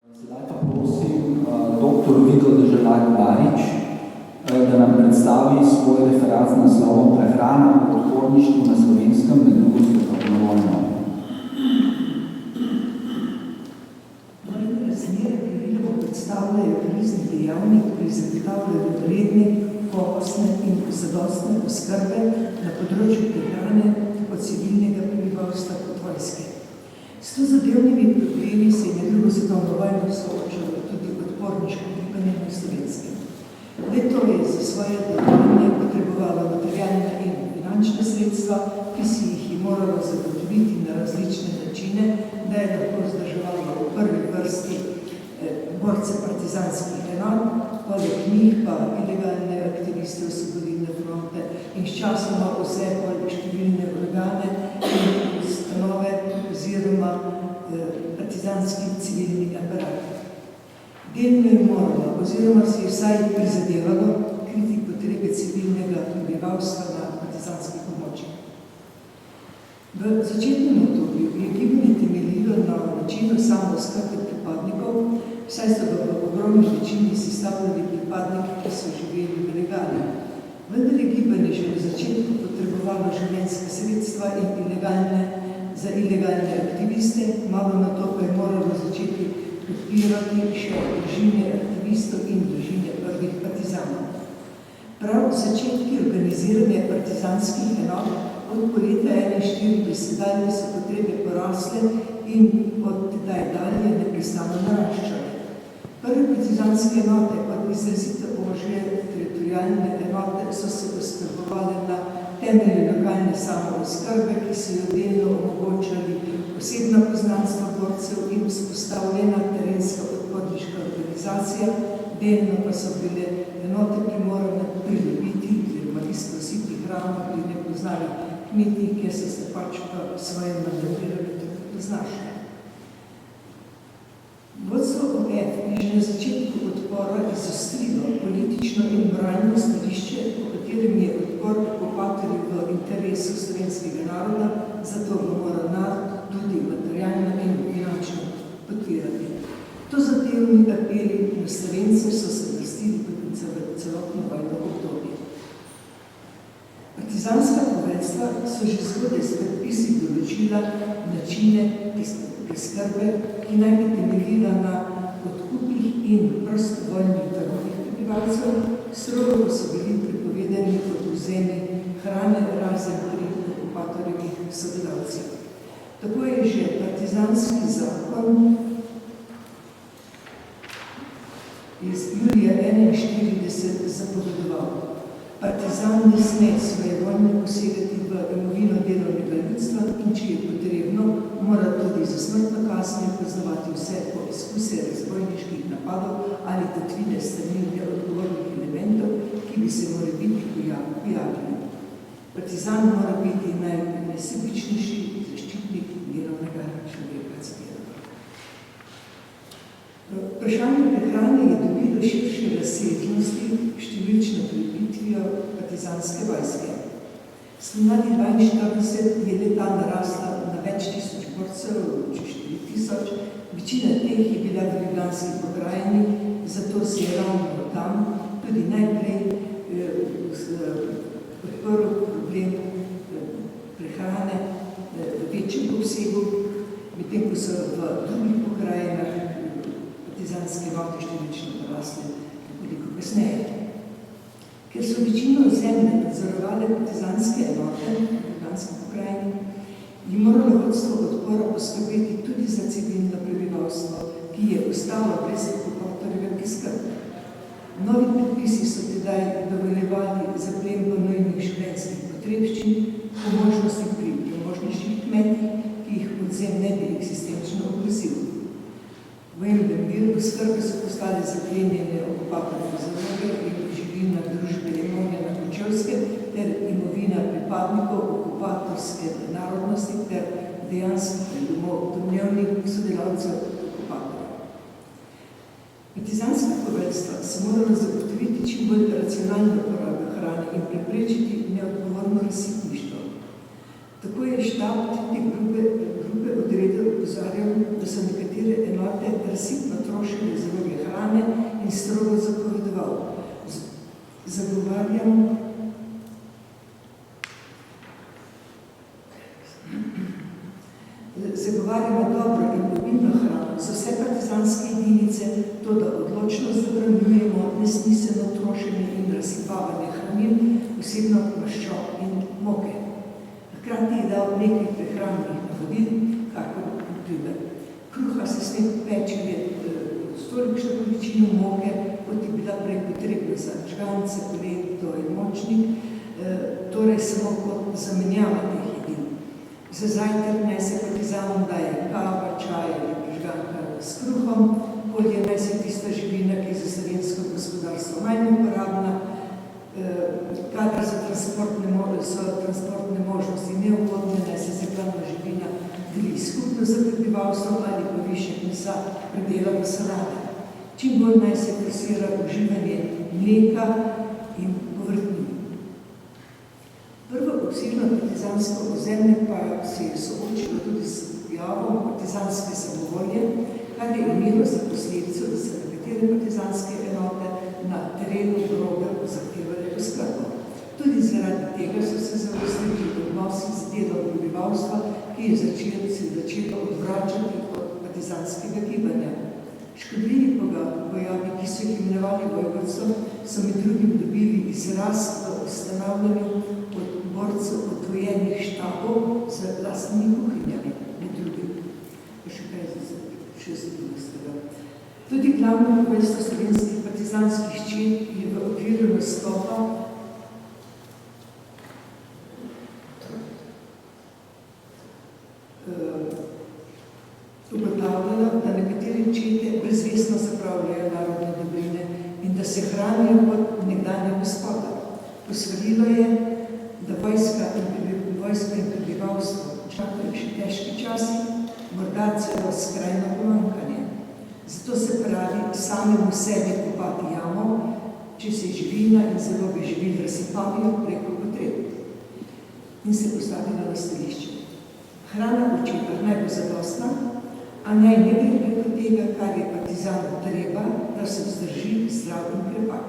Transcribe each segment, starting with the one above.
Sedaj pa prosim dr. Vito Deželak-Barič, da nam predstavi svoj referat z naslovom Prehrana v odporništvu na Slovenskem med drugo svetovno vojno. Vojne razmere praviloma predstavljajo krizni dejavnik pri zagotavljanju redne, kakovostne in zadostne oskrbe na področju prehrane od civilnega prebivalstva kot vojske. S tozadevnimi problemi se je med drugo svetovno vojno soočalo tudi odporniško gibanje na Slovenskem. Le-to je za svoje delovanje potrebovalo materialna in finančna sredstva, ki si jih je moralo zagotoviti na različne načine, da je lahko vzdrževalo v prvi vrsti borce partizanskih enot, poleg njih pa ilegalne aktiviste Osvobodilne fronte in sčasoma vse poleg številne organe in ustanove oziroma partizanski civilni aparat. Delno je moralo oziroma se je vsaj prizadevalo kriti potrebe civilnega prebivalstva na partizanskih območjih. V začetnem obdobju je gibanje temeljilo na načinu samooskrbe pripadnikov, saj so ga v ogromni večini sestavljali pripadniki, ki so živeli v legali. Vendar je gibanje že v začetku potrebovalo življenjska sredstva in za ilegalne aktiviste, malo na to pa je moralo začeti podpirati še družine aktivistov in družine prvih partizanov. Prav začetki organiziranja partizanskih enot od poletja 1941 dalje so potrebe porasle in od tedaj dalje neprestano naraščale. Prve partizanske enote kot izrazito ožje teritorijalne enote so se oskrbovale na temelju lokalne samooskrbe, ki so jo delno omogočali osebna poznanstva borcev in vzpostavljena terenska odporniška organizacija, delno pa so bile enote primorane pridobiti, oziroma izprositi hrano pri nepoznanih kmetih, kjer so se pač pa svoje mandatirali tudi znašli. Vodstvo OF je že na začetku odpora izostrilo politično in moralno stališče, po katerem je odpor okupatorjev v interesu slovenskega naroda, zato ga mora narod tudi materialno in finančno podpirati. Tozadevni apeli na Slovence so se vrstili tudi v celotno vojno obdobje. Partizanska poveljstva so že zgodaj s predpisi določila načine preskrbe, ki naj bi temeljila na odkupih in prostovoljnih darovih prebivalcev, strogo so bili prepovedani odvzemi hrane razen pri okupatorjevih sodelavcih. Tako je že partizanski zakon iz julija 1941 zapovedoval. Partizan ne sme svojevoljno posegati v imovino delovnega ljudstva in če je potrebno, mora tudi za smrtno kazen kaznovati vse poizkuse razbojniških napadov ali tatvine strani neodgovornih elementov, ki bi se morebiti pojavili. Partizan mora biti najnesebičnejši zaščitnik mirovnega človeka. Vprašanje prehrane je dobilo širše razsežnosti številčno krepitvijo partizanske vojske. Spomladi 1942 je leta narasla na več tisoč borcev, čez 4000, večina teh je bila v Ljubljanski pokrajini, zato se je ravno tam tudi najprej odprl problem prehrane v večjem obsegu, medtem ko so v drugih pokrajinah partizanske enote številčno porasle nekoliko kasneje. Ker so večino ozemlje nadzorovale partizanske enote v Ljubljanski pokrajini, je moralo vodstvo odpora poskrbeti tudi za civilno prebivalstvo, ki je ostalo brez okupatorjeve preskrbe. Novi predpisi so tedaj dovoljevali zaplembo nujnih življenjskih potrebščin, po možnosti pri premožnejših kmetih, ki jih odzem ne bi eksistenčno ogrozil. V enem miru skrbe so postale zaplenjene okupatorjeve zaloge in živina družbe Jemonja na Kočevskem ter imovina pripadnikov okupatorske narodnosti ter dejanskih domnevnih sodelavcev okupatorjev. Partizanska poveljstva so morala zagotoviti čim bolj racionalno porabo hrane in preprečiti neodgovorno razsipništvo. Tako je štab te grupe odredil opozarjal, da so nekatere enote razsipno trošili zaloge hrane in strogo zapovedoval. Zagovarjamo dobro in obilno hrano za vse partizanske jedinice, to da odločno zabranjujemo nesmiselno trošenje in razsipavanje hranil, posebno maščob in moke. Hkrati je dal nekaj prehranjenih navodil, kakor naprimer. Kruha se sme peči s tolikšno količino moke, kot je bila prej potrebna za žgance, poleto in močnik, torej samo kot zamenjava teh jedil. Za zajtrk naj se partizanom daje kava, čaj ali prižganka s kruhom, polje naj se tista živina, ki je za slovensko gospodarstvo manj uporabna, kadar so transportne možnosti neugodne, naj se zeklana živina deli skupno za prebivalstvo ali pa više mesa predela v solade. Čim bolj naj se forsira uživanje mleka in povrtnin. Prvo obsežno partizansko ozemlje pa se je soočilo tudi s pojavom partizanske samovolje, kar je imelo za posledico, da se nekatere partizanske enote na terenu grobe zahtevale oskrbo. Tudi zaradi tega so se zaostrili odnosi z delom prebivalstva, ki je začelo odvračati od partizanskega gibanja. Škodljivi pojavi, ki so jih imenovali vojvodcem, so med drugim dobili izraz v ustanavljanju od borcev odvojenih štabov z lastnimi kuhinjami, med drugim. Tudi glavno poveljstvo slovenskih partizanskih ščit je v okviru nastopa ugotavljalo, da nekatere čete brezvestno zapravljajo narodne dobrine in da se hranijo kot nekdanja gospoda. Posvarilo je, da vojska in prebivalstvo čakajo še težki časi, morda celo skrajno pomanjkanje. Zato se pravi samemu sebi kopati jamo, če se živina in zaloge živil razsipavijo preko potreb. In se postavilo na stališče. Hrana v četah naj bo zadostna, a naj ne gre preko tega, kar je partizanu treba, da se vzdrži zdrav in krepak.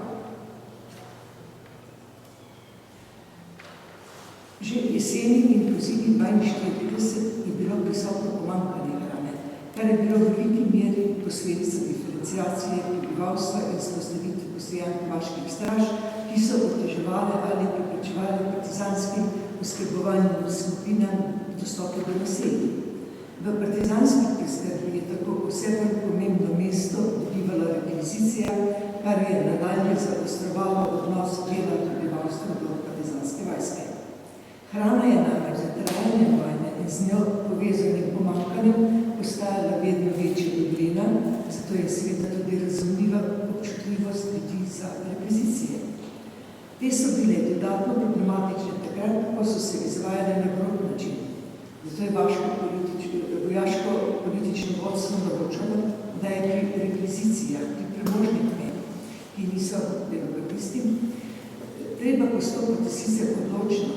Že jeseni in pozimi 42 je bilo prisotno pomanjkanje hrane, kar je bilo v veliki meri posledica diferenciacije prebivalstva in vzpostavitve postojanj vaških straž, ki so oteževale ali preprečevale partizanskim oskrbovalnim skupinam dostope do naselij. V partizanskih preskrbi je tako posebno pomembno mesto dobivala rekvizicija, kar je nadaljnje zaostrovalo odnos dela prebivalstva do partizanske vojske. Hrana je namreč za trajanje vojne in z njo povezanim pomanjkanjem postajala vedno večja dobrina, zato je seveda tudi razumljiva občutljivost ljudi za rekvizicije. Te so bile dodatno problematične takrat, ko so se izvajale na grob način. Zato je vojaško-politično vodstvo naročalo, da je pri rekvizicijah, pri premožnih kmetih, ki niso demokratisti, treba postopati sicer odločno,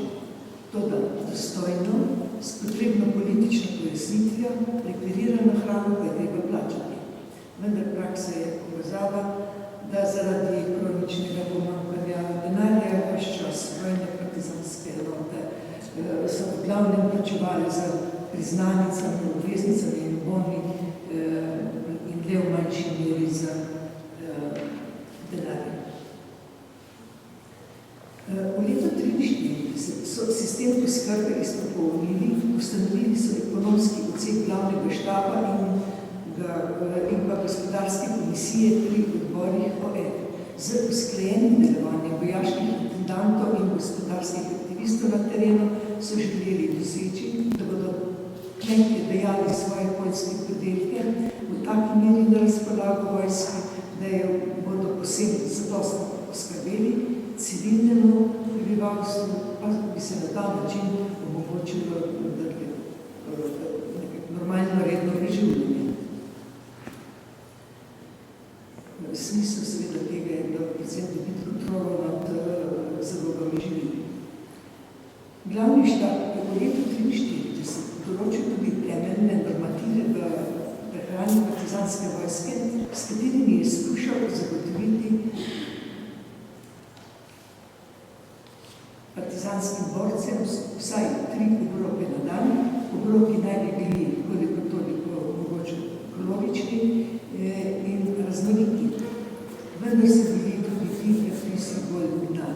toda dostojno, s potrebno politično pojasnitvijo, rekvirirano hrano pa je treba plačati. Vendar praksa je pokazala, da zaradi kroničnega pomanjkanja denarja vaš čas vojne partizanske enote so v glavnem plačevali za priznanicami, obveznicami in boni in le v manjši meri za denarje. V letu 1943 so sistem preskrbe izpopolnili, ustanovili so ekonomski odsek glavnega štaba in pa gospodarske komisije pri odborih OE. Z usklajenim delovanjem vojaških intendantov in gospodarskih aktivistov na terenu so želeli doseči, da bodo kmetje dajali svoje poljske pridelke v taki meri na razpolago vojske, da jo bodo posebno zadostno poskrbeli, civilnemu prebivalstvu pa bi se na ta način omogočilo normalno redno preživljanje. Smisel seveda tega je, da predvsem dobiti kontrolo nad zalogami živil. Glavni štab je v letu 1943 določil tudi temeljne normative v prehrani partizanske vojske, s katerimi je skušal zagotoviti partizanskim borcem vsaj 3 obroke na dan. Obroki naj bi bili koliko toliko mogoče ekologični in raznoliki. Vendar so bili tudi ti predpisi bolj na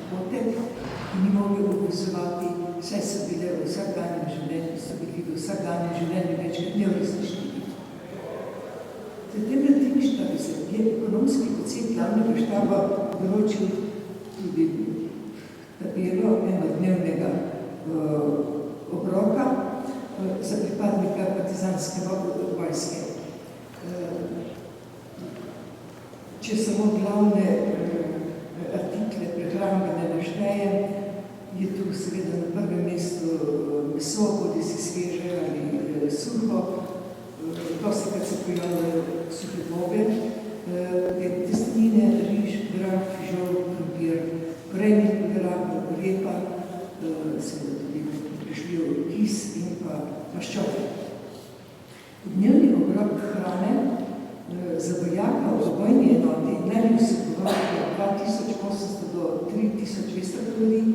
potek, ki ni mogli opazovati, saj so bile v vsakdanjem življenju, večkrat neuresničljivi. Septembra 1943 je ekonomski odsek glavnega štaba določil tudi tabelo enodnevnega obroka za pripadnika partizanske vojske. Če samo glavne artikle prehrambene naštejem, je tu seveda na prvem mestu meso, bodi si sveže ali suho, dostakrat se pojavljajo suhe bobe, testenine, riž, grah, fižol, krompir, korenje, repa, seveda tudi prišljiv kis in pa maščobe. Dnevni obrok hrane za vojaka v vojni enoti naj bi vseboval 2800 do 3200 kalorij,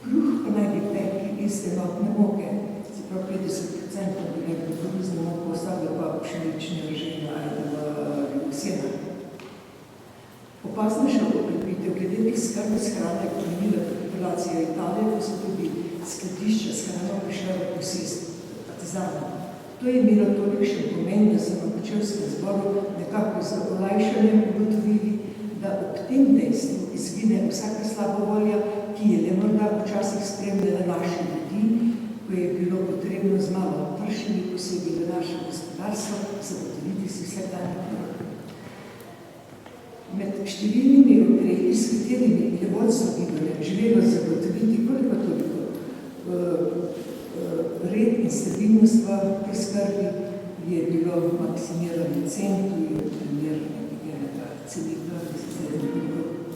kruh pa naj bi pekli iz enotne moke, se pravi 50% bi nekaj koruzne moke, ostalo pa pšenične rženja ali sena. Opaznejša okrepitev glede preskrbe s hrano je pomenila kapitulacija Italije, ko so tudi skladišča s hrano prišla v posest partizanov. To je imelo tolikšen pomen, da so na Kočevskem zboru nekako z olajšanjem ugotovili, da ob tem dejstvu izgine vsaka slaba volja, ki je le morda včasih spremljala naše ljudi, ko je bilo potrebno z malo pršimi posebej v naše gospodarstvo zagotoviti si vsakdanji krog. Med številnimi ukrepi, s katerimi je vodstvo Gibanja želelo zagotoviti koliko toliko red in stabilnost v preskrbi, je bilo maksimiranje cen, tu je primer nekega cenika,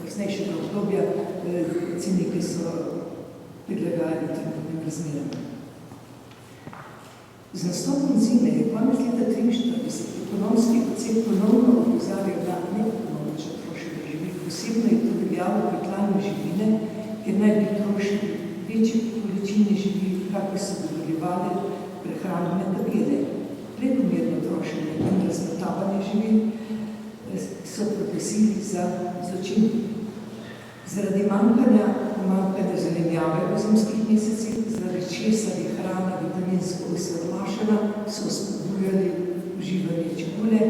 kasnejšega obdobja, cenike so prilagajali trenutnim razmeram. Z nastopom zime je konec leta 1943 ekonomski odsek ponovno opozarjal na neekonomično trošenje živil. Posebno je to veljalo pri klanju živine, ker naj bi trošili večje količine živil, kako so dovoljevale prehrambne tabele. Prekomerno trošenje in razmetavanje živil so proglasili za zločin. Zaradi manjkanja zelenjave v zimskih mesecih, zaradi česar je hrana vitaminsko osiromašena, so spodbujali uživanje čebule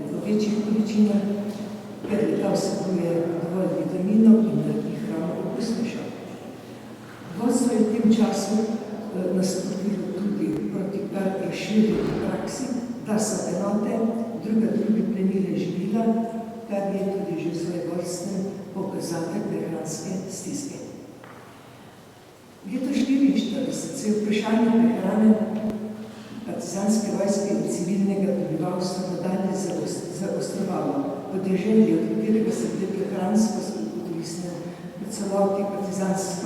v večjih količinah, ker ta vsebuje dovolj vitaminov in naredi hrano okusnejšo. Vodstvo je v tem času nastopilo tudi proti kar razširjeni praksi, da so enote drugi plenile živila, kar je tudi že svojevrsten pokazatelj prehranske stiske. Leta 1944 se je vprašanje prehrane partizanske vojske in civilnega prebivalstva nadalje zaostrovalo. Podeželje, od katerega se bile prehransko odvisne v celoti partizanske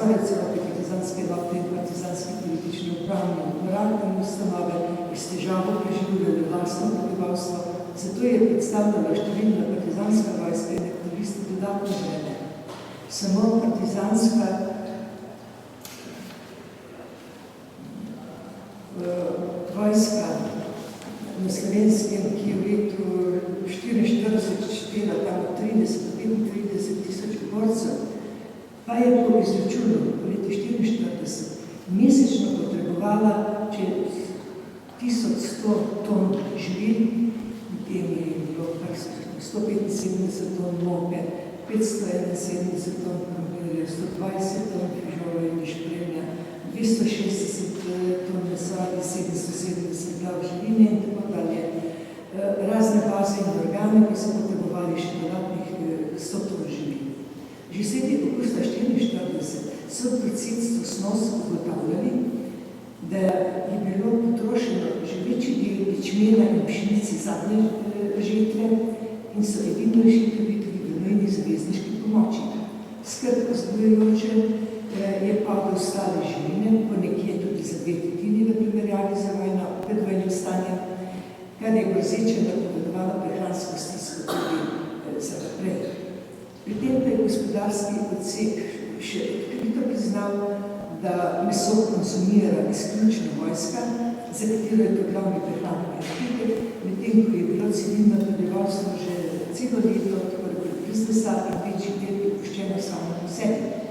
enote in partizanske politične upravne uporabne ustanove, je s težavo preživljalo lastno prebivalstvo, zato je predstavljala številna partizanska vojska in aktivisti dodatno breme. Samo partizanska vojska na Slovenskem, ki je v letu 1944 štela tam 30-35 tisoč borcev, pa je po izračunu v letu 1944 mesečno potrebovala čez 1100 ton živil, v tem je bilo 175 ton moke, 571 ton krompirja, 120 ton fižola in šprenja, 260 ton mesa, 770 glav živine in tako dalje. Razne baze in organe pa so potrebovali še dodatnih 100 ton živin. Že sredi avgusta 1944 so v predsedstvu SNOS ugotavljali, da je bilo potrošeno že večji del ječmena in pšenici zadnje žetve in so edino rešitev videli v nujni zavezniški pomoči. Skrb vzbujajoče je padel ostale živine, ponekje tudi za 2 tretjine v primerjavi z predvojnim stanjem, kar je grozeče napovedovalo obvladovala prehransko stisko tudi za naprej. Pri tem pa je gospodarski odsek še odkrito priznal, da meso konsumira izključno vojska, za katero je to glavni prehranski artikel, medtem ko je bilo civilno prebivalstvo že celo leto, tako prizdesa in večji del pripuščeno samo po sebi.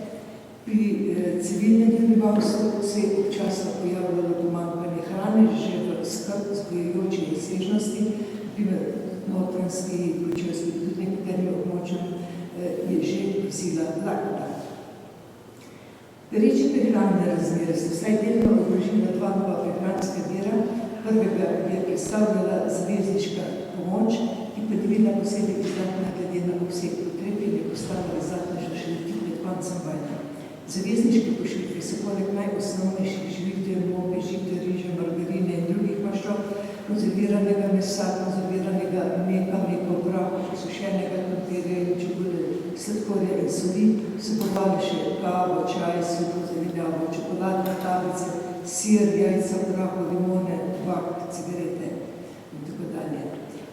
Pri civilnem prebivalstvu se je občasno pojavljalo pomanjkanje hrane že v skrb vzgojujoči razsežnosti, primer Notranjski, Kočevski, tudi nekaterimi območjem je že grozila lakota. Pereče prehranne razmere so vsaj delno obložila dva nova prehranska vira. Prvega je predstavljala zavezniška pomoč, ki pa je bila posebej izdatna glede na obseg potreb in je postala izdatna še tik pred koncem vojne. Zavezniške pošiljke so poleg najosnovnejših živil, moke, žita, riža, margarine in drugih maščob, konzerviranega mesa, konzerviranega mleka, graha, posušenega krompirja in čebule, sladkorja in soli, vsebovali še kavo, čaj, suho, zelenjavo, čokoladne tablice, sir, jajca, graho, limone, tobak, cigarete in tako dalje.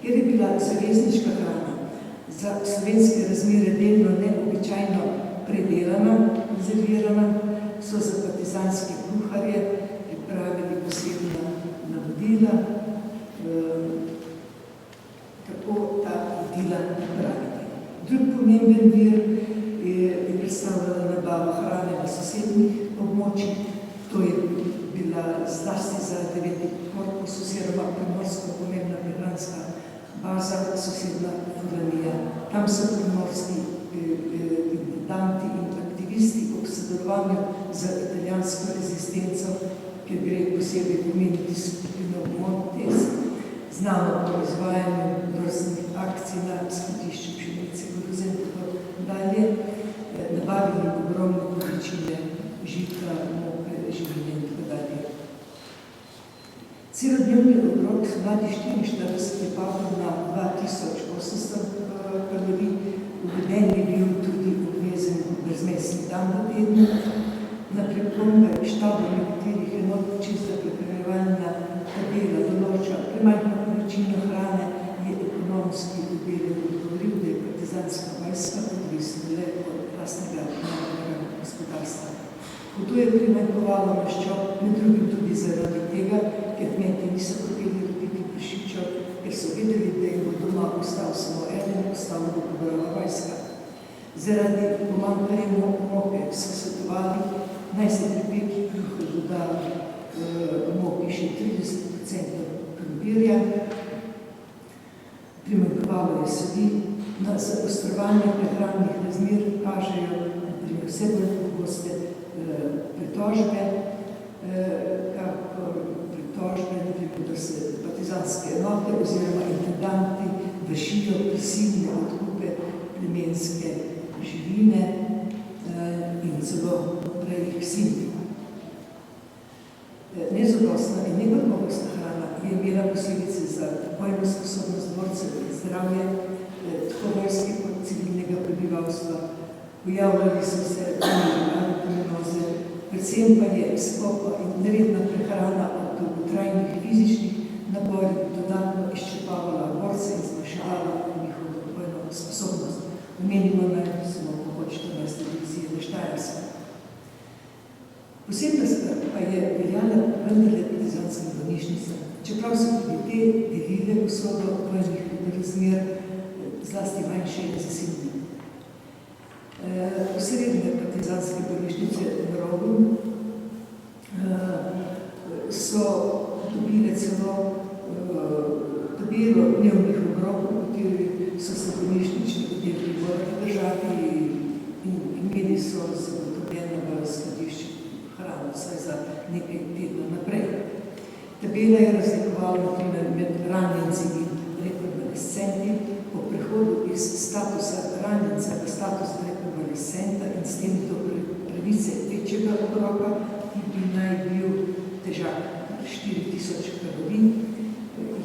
Ker je bila zavezniška hrana za slovenske razmere delno neobičajno predelana, konzervirana, so za partizanske kuharje pripravili posebna navodila, kako ta jedila napraviti. Drug pomemben vir je predstavljala nabava hrane na sosednjih območjih. To je bila zlasti za 9. korpus oziroma primorsko pomembna prehranska baza, sosedna Furlanija. Tam so primorski intendanti in aktivisti ob sodelovanju z italijansko rezistenco, ker gre posebej pomeniti skupino Montes, znano po izvajanju vrstnih akcij na skladišču pšenice, koruze in tako dalje, nabavili ogromne količine žita, moke, živine in tako dalje. Celodnevni obrok mladih 44 je padel na 2800 kalorij, uveden je bil tudi obvezen brezmesni dan v tednu. Na pripombe štaba nekaterih enot čista prehranjevalna tabela določa premajhno količino hrane, je ekonomski tabela odgovoril, da je partizanska vojska odvisna le od lastnega narodnega gospodarstva. Hudo je primanjkovalo maščob, med drugim tudi zaradi tega, ker kmetje niso hoteli dobiti prašičev, ker so vedeli, da jim bo doma ostal samo eden, ostalo bo pobrala vojska. Zaradi pomanjkanja moke so svetovali, naj se pri peki kruha doda moki še 30% krompirja. Primanjkovalo je sodi. Na zaostrovanje prehrannih razmer kažejo vse bolj pogoste pritožbe, da se partizanske enote oziroma intendanti vršijo prisilne odkupe plemenske živine in celo prej jih silni. Nezadostna in nekakovostna hrana je imela posledice za bojno sposobnost borcev in zdravje, tako vojske kot civilnega prebivalstva. Pojavljali so se aritminoze, predvsem pa je skopa in neredna prehrana od dolgotrajnih fizičnih naporov dodatno izčrpavala borce in zmanjševala njihovo bojno sposobnost. Omenimo naj samo pohod 14. divizije na Štajerskem. Posebna skrb pa je veljala vendarle partizanska bolnišnica, čeprav so tudi te delile usodo vojnih razmer, zlasti manjše in zasebne. Osrednje partizanske bolnišnice v Rogu so dobile celo tabelo dnevnih obrokov, v kateri so se bolnišnični oddelki morali držati in imeli so zagotovljeno v skladišču hrano, vsaj za nekaj tednov naprej. Tabela je razlikovala med ranjenci in rekonvalescenti po prehodu iz statusa ranjenca v status rekonvalescenta in s tem do pravice večjega obroka, ki bi naj bil težak 4000 kalorij,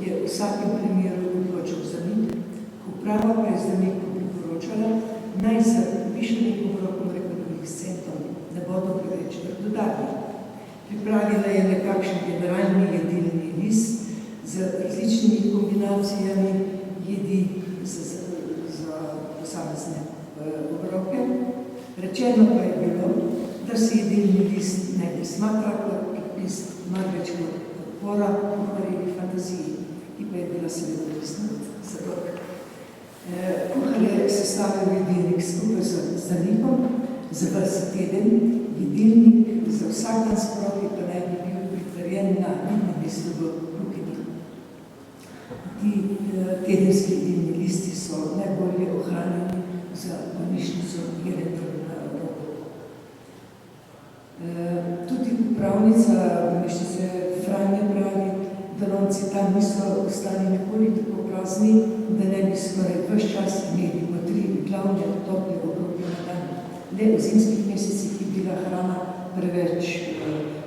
je v vsakem primeru odločil zdravnik. Uprava pa je zdravniku priporočala, naj za višjenim obrokom rekonvalescentom ne bodo preveč dodati. Pripravila je nekakšen generalni jedilni list z različnimi kombinacijami jedi za posamezne obroke. Rečeno pa je bilo, da se jedilni list ne bi smatra kot predpis, marveč kot podpora kuharjevi fantaziji, ki pa je bila seveda odvisna od zadok. Kuhar je sestavil jedilnik skupaj z zanikom, za ves teden, jedilnik za vsak dan sproti pa naj bi bil pritvarjen na vidnem mestu v kuhinji. Ti tedenski jedilni listi so najbolje ohranjeni za bolnišnico Jelentrovi na Evropi. Tudi upravnica bolnišnice Franje pravi, da lonci tam niso ostali nikoli tako prazni, da ne bi skoraj ves čas imeli po 3 glavne tople obroke na dan. Le v zimskih mesecih je bila hrana preveč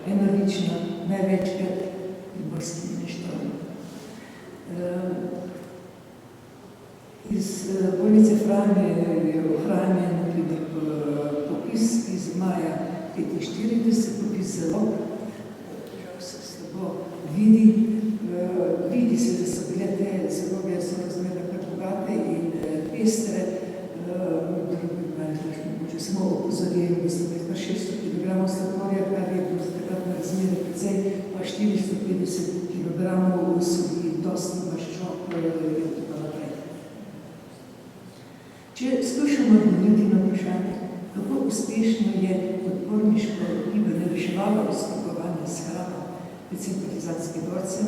enolična, največkrat primorskimi neštorami. Iz bolnice Franje je ohranjen tudi popis iz maja 1945, popis zalog. Žal se slabo vidi. Vidi se, da so bile te zaloge sorazmerno kar bogate in pestre. Mogoče samo opozorili, da so bili kar 600 kg sladkorja, kar je bilo takrat na razmere precej, pa 450 kg so bili dosti maščob in tako naprej. Če skušamo odgovoriti na vprašanje, kako uspešno je odporniško gibanje reševalo oskrbovanje s hrano, predvsem partizanske borce,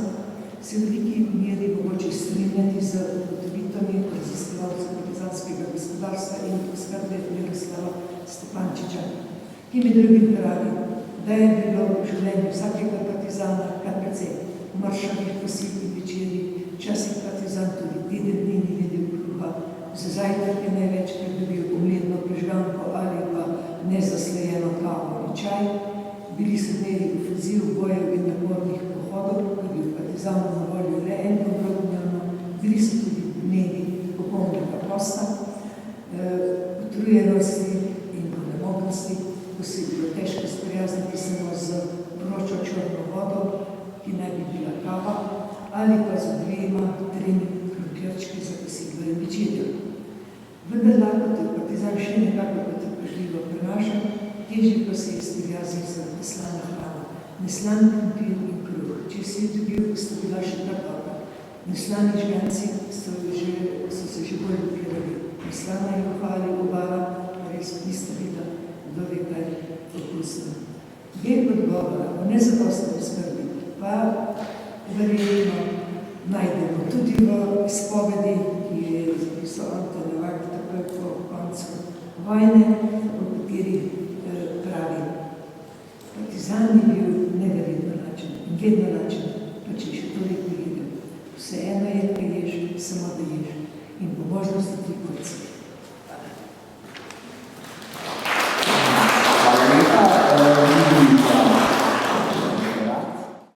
se v veliki meri mogoče strinjati z ugotovitvami raziskovalcev partizanskega gospodarstva in oskrbe Miroslava Stepančiča, ki med drugim pravi, da je bilo v življenju vsakega partizana kar precej mršavih kosil in večerji, včasih partizan tudi teden dni ni jedel kruha, za zajtrk je največkrat dobil omletno prežganko ali pa nezaslejeno kavo ali čaj. Bili so dnevi ofenziv, bojev in napornih pohodov, ko je bil partizan na voljo le en obrok dnevno. Bili so tudi dnevi popolnega posta, utrujenosti in ponemognosti, ko se je bilo težko sprijazniti samo z vročo črno vodo, ki naj bi bila kava, ali pa z 2-3 krompirčki za kosilo in večerjo. Vendar lahko te partizan še nekako potrpežljivo prenaša, težje pa se je sprijaznil za neslana hrana, neslan krompir in kruh. Če si je dobil, sta bila še ta dobra. Neslani žganci so se že bolj upirali. Neslana je ohvali obala, pa res nista bila, kdo ve kaj okusno. Del odgovora o nezadostni skrbi pa verjetno najdemo tudi v izpovedi, ki je zapisal Anton Novak takoj po koncu vojne, v kateri pravi, partizan je bil neverjetno lačen in vedno lačen, pa če še toliko jedel. Vseeno je, kaj ješ, samo da ješ in po možnosti